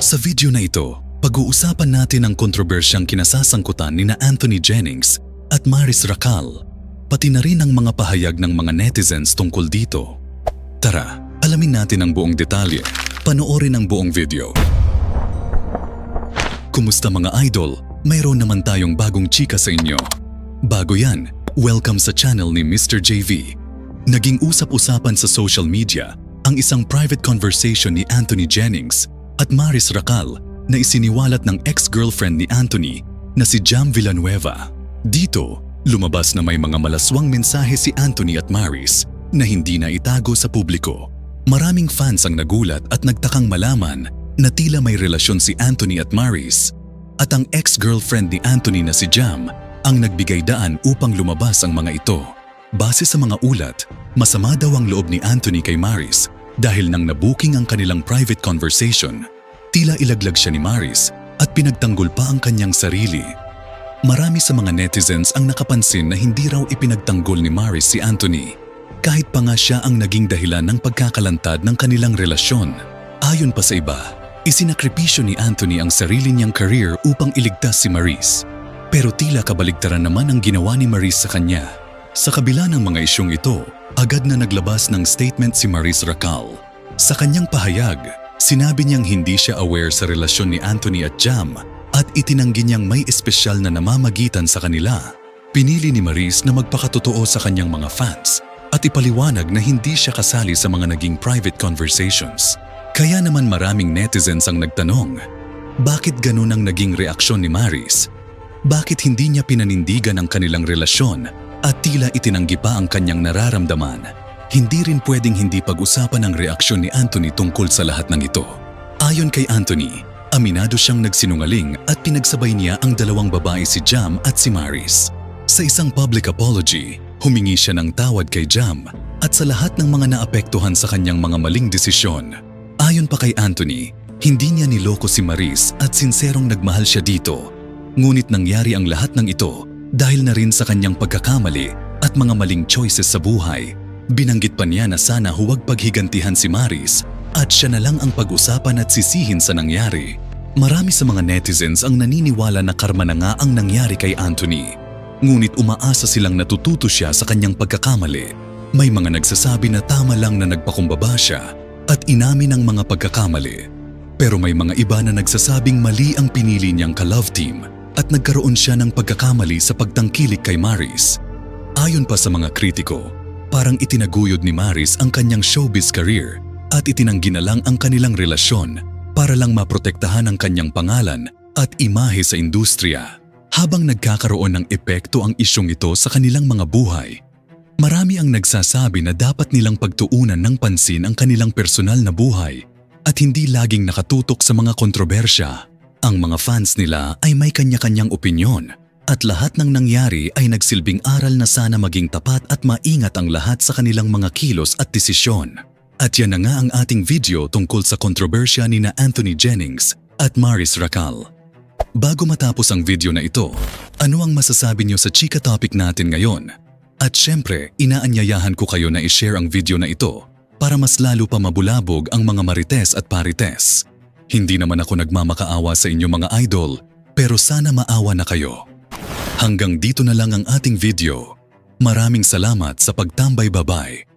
Sa video na ito, pag-uusapan natin ang kontrobersyang kinasasangkutan ni Anthony Jennings at Maris Racal, pati na rin ang mga pahayag ng mga netizens tungkol dito. Tara, alamin natin ang buong detalye. Panoorin ang buong video. Kumusta mga idol? Mayroon naman tayong bagong chika sa inyo. Bago yan, welcome sa channel ni Mr. JV. Naging usap-usapan sa social media ang isang private conversation ni Anthony Jennings at Maris Racal na isiniwalat ng ex-girlfriend ni Anthony na si Jam Villanueva. Dito, lumabas na may mga malaswang mensahe si Anthony at Maris na hindi na itago sa publiko. Maraming fans ang nagulat at nagtakang malaman na tila may relasyon si Anthony at Maris at ang ex-girlfriend ni Anthony na si Jam ang nagbigay daan upang lumabas ang mga ito. Base sa mga ulat, masama daw ang loob ni Anthony kay Maris dahil nang nabuking ang kanilang private conversation, tila ilaglag siya ni Maris at pinagtanggol pa ang kanyang sarili. Marami sa mga netizens ang nakapansin na hindi raw ipinagtanggol ni Maris si Anthony, kahit pa nga siya ang naging dahilan ng pagkakalantad ng kanilang relasyon. Ayon pa sa iba, isinakripisyo ni Anthony ang sarili niyang career upang iligtas si Maris. Pero tila kabaligtaran naman ang ginawa ni Maris sa kanya. Sa kabila ng mga isyong ito, agad na naglabas ng statement si Maris Racal. Sa kanyang pahayag, sinabi niyang hindi siya aware sa relasyon ni Anthony at Jam at itinanggi niyang may espesyal na namamagitan sa kanila. Pinili ni Maris na magpakatotoo sa kanyang mga fans at ipaliwanag na hindi siya kasali sa mga naging private conversations. Kaya naman maraming netizens ang nagtanong, bakit ganun ang naging reaksyon ni Maris? Bakit hindi niya pinanindigan ang kanilang relasyon at tila itinanggi pa ang kanyang nararamdaman? Hindi rin pwedeng hindi pag-usapan ang reaksyon ni Anthony tungkol sa lahat ng ito. Ayon kay Anthony, aminado siyang nagsinungaling at pinagsabay niya ang dalawang babae si Jam at si Maris. Sa isang public apology, humingi siya ng tawad kay Jam at sa lahat ng mga naapektuhan sa kanyang mga maling desisyon. Ayon pa kay Anthony, hindi niya niloko si Maris at sinserong nagmahal siya dito. Ngunit nangyari ang lahat ng ito dahil na rin sa kanyang pagkakamali at mga maling choices sa buhay. Binanggit pa niya na sana huwag paghigantihan si Maris at siya na lang ang pag-usapan at sisihin sa nangyari. Marami sa mga netizens ang naniniwala na karma na nga ang nangyari kay Anthony. Ngunit umaasa silang natututo siya sa kanyang pagkakamali. May mga nagsasabi na tama lang na nagpakumbaba siya at inamin ang mga pagkakamali. Pero may mga iba na nagsasabing mali ang pinili niyang ka-love team at nagkaroon siya ng pagkakamali sa pagtangkilik kay Maris. Ayon pa sa mga kritiko, parang itinaguyod ni Maris ang kanyang showbiz career at itinanggi na lang ang kanilang relasyon para lang maprotektahan ang kanyang pangalan at imahe sa industriya. Habang nagkakaroon ng epekto ang isyong ito sa kanilang mga buhay, marami ang nagsasabi na dapat nilang pagtuunan ng pansin ang kanilang personal na buhay at hindi laging nakatutok sa mga kontrobersya. Ang mga fans nila ay may kanya-kanyang opinyon at lahat ng nangyari ay nagsilbing aral na sana maging tapat at maingat ang lahat sa kanilang mga kilos at desisyon. At yan na nga ang ating video tungkol sa kontrobersya ni Anthony Jennings at Maris Racal. Bago matapos ang video na ito, ano ang masasabi niyo sa chika topic natin ngayon? At syempre, inaanyayahan ko kayo na i-share ang video na ito para mas lalo pa mabulabog ang mga marites at parites. Hindi naman ako nagmamakaawa sa inyo mga idol, pero sana maawa na kayo. Hanggang dito na lang ang ating video. Maraming salamat sa pagtambay, bye-bye.